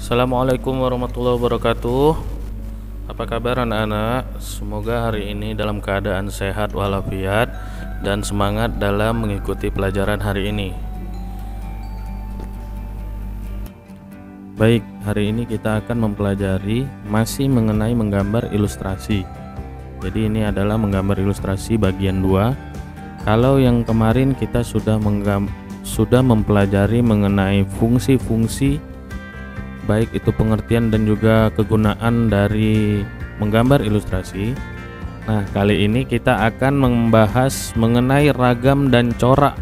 Assalamualaikum warahmatullahi wabarakatuh. Apa kabar anak-anak? Semoga hari ini dalam keadaan sehat walafiat dan semangat dalam mengikuti pelajaran hari ini. Baik, hari ini kita akan mempelajari masih mengenai menggambar ilustrasi. Jadi ini adalah menggambar ilustrasi bagian 2. Kalau yang kemarin kita sudah mempelajari mengenai fungsi-fungsi, baik itu pengertian dan juga kegunaan dari menggambar ilustrasi. Nah, kali ini kita akan membahas mengenai ragam dan corak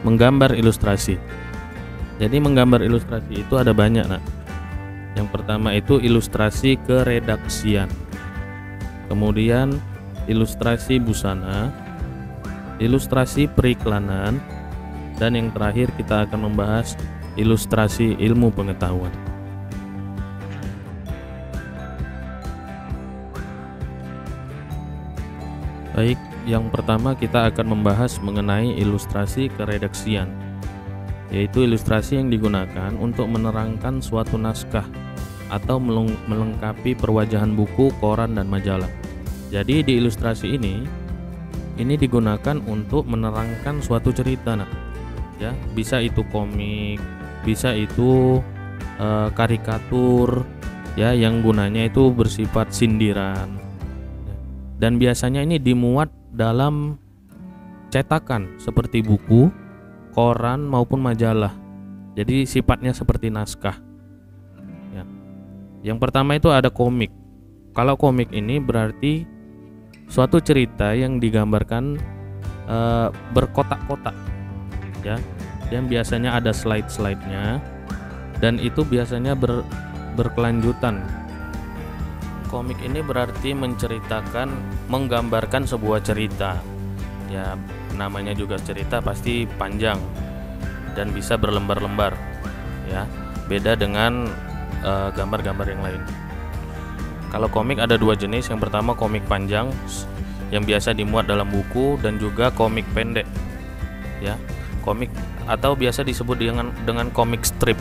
menggambar ilustrasi. Jadi menggambar ilustrasi itu ada banyak, nak. Yang pertama itu ilustrasi keredaksian, kemudian ilustrasi busana, ilustrasi periklanan, dan yang terakhir kita akan membahas ilustrasi ilmu pengetahuan. Baik, yang pertama kita akan membahas mengenai ilustrasi keredaksian, yaitu ilustrasi yang digunakan untuk menerangkan suatu naskah atau melengkapi perwajahan buku, koran, dan majalah. Jadi di ilustrasi ini digunakan untuk menerangkan suatu cerita, nak. Ya, bisa itu komik, bisa itu karikatur, ya, yang gunanya itu bersifat sindiran. Dan biasanya ini dimuat dalam cetakan seperti buku, koran maupun majalah. Jadi sifatnya seperti naskah. Ya. Yang pertama itu ada komik. Kalau komik ini berarti suatu cerita yang digambarkan berkotak-kotak, ya. Yang biasanya ada slide-slide-nya dan itu biasanya berkelanjutan. Komik ini berarti menceritakan, menggambarkan sebuah cerita. Ya, namanya juga cerita pasti panjang dan bisa berlembar-lembar. Ya, beda dengan gambar-gambar yang lain. Kalau komik ada dua jenis. Yang pertama komik panjang yang biasa dimuat dalam buku, dan juga komik pendek. Ya, komik atau biasa disebut dengan komik strip.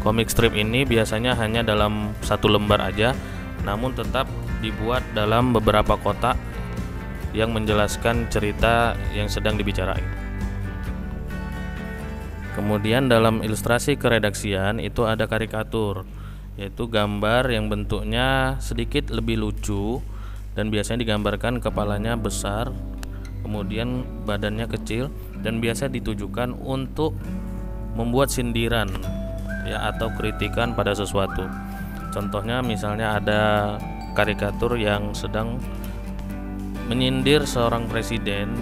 Komik strip ini biasanya hanya dalam satu lembar aja, namun tetap dibuat dalam beberapa kotak yang menjelaskan cerita yang sedang dibicarakan. Kemudian dalam ilustrasi keredaksian itu ada karikatur, yaitu gambar yang bentuknya sedikit lebih lucu dan biasanya digambarkan kepalanya besar, kemudian badannya kecil, dan biasa ditujukan untuk membuat sindiran, ya, atau kritikan pada sesuatu. Contohnya misalnya ada karikatur yang sedang menyindir seorang presiden.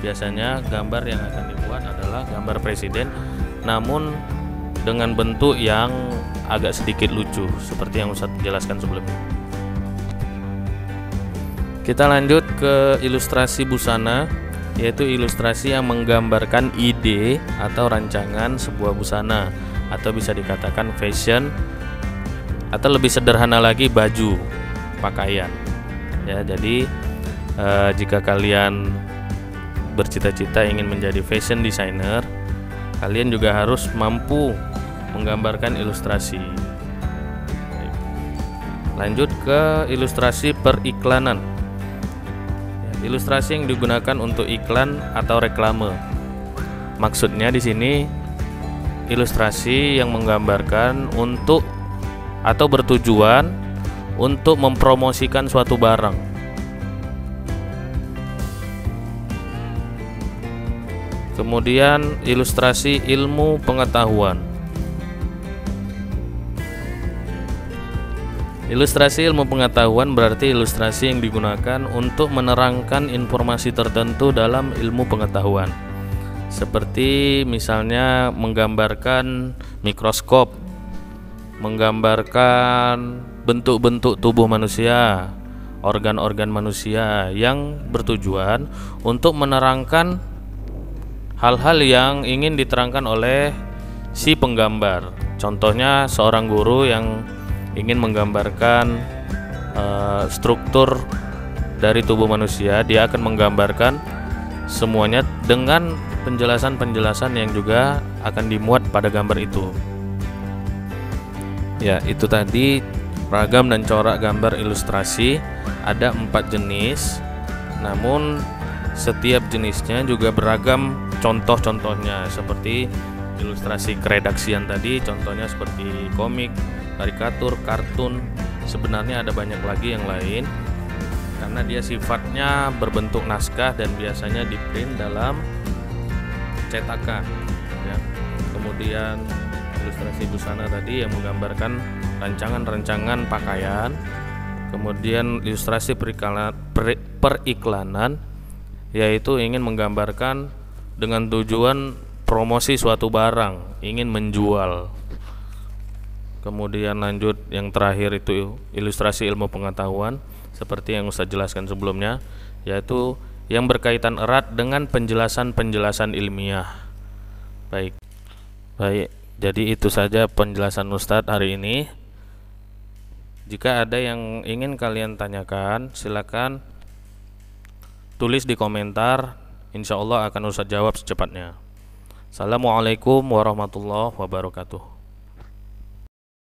Biasanya gambar yang akan dibuat adalah gambar presiden, namun dengan bentuk yang agak sedikit lucu, seperti yang Ustadz jelaskan sebelumnya. Kita lanjut ke ilustrasi busana, yaitu ilustrasi yang menggambarkan ide atau rancangan sebuah busana, atau bisa dikatakan fashion, atau lebih sederhana lagi baju pakaian. Ya, jadi jika kalian bercita-cita ingin menjadi fashion designer, kalian juga harus mampu menggambarkan ilustrasi. Lanjut ke ilustrasi periklanan. Ya, ilustrasi yang digunakan untuk iklan atau reklame. Maksudnya di sini ilustrasi yang menggambarkan untuk atau bertujuan untuk mempromosikan suatu barang. Kemudian ilustrasi ilmu pengetahuan. Ilustrasi ilmu pengetahuan berarti ilustrasi yang digunakan untuk menerangkan informasi tertentu dalam ilmu pengetahuan. Seperti misalnya menggambarkan mikroskop, menggambarkan bentuk-bentuk tubuh manusia, organ-organ manusia, yang bertujuan untuk menerangkan hal-hal yang ingin diterangkan oleh si penggambar. Contohnya seorang guru yang ingin menggambarkan struktur dari tubuh manusia, dia akan menggambarkan semuanya dengan penjelasan-penjelasan yang juga akan dimuat pada gambar itu. Ya, itu tadi ragam dan corak gambar ilustrasi ada 4 jenis. Namun setiap jenisnya juga beragam contoh-contohnya, seperti ilustrasi keredaksian tadi, contohnya seperti komik, karikatur, kartun. Sebenarnya ada banyak lagi yang lain karena dia sifatnya berbentuk naskah dan biasanya diprint dalam cetakan ya. Kemudian ilustrasi busana tadi yang menggambarkan rancangan-rancangan pakaian. Kemudian ilustrasi periklanan yaitu ingin menggambarkan dengan tujuan promosi suatu barang, ingin menjual. Kemudian lanjut yang terakhir itu ilustrasi ilmu pengetahuan seperti yang Ustaz jelaskan sebelumnya, yaitu yang berkaitan erat dengan penjelasan-penjelasan ilmiah. Baik, jadi itu saja penjelasan Ustadz hari ini. Jika ada yang ingin kalian tanyakan, silakan tulis di komentar. Insya Allah akan Ustadz jawab secepatnya. Assalamualaikum warahmatullahi wabarakatuh.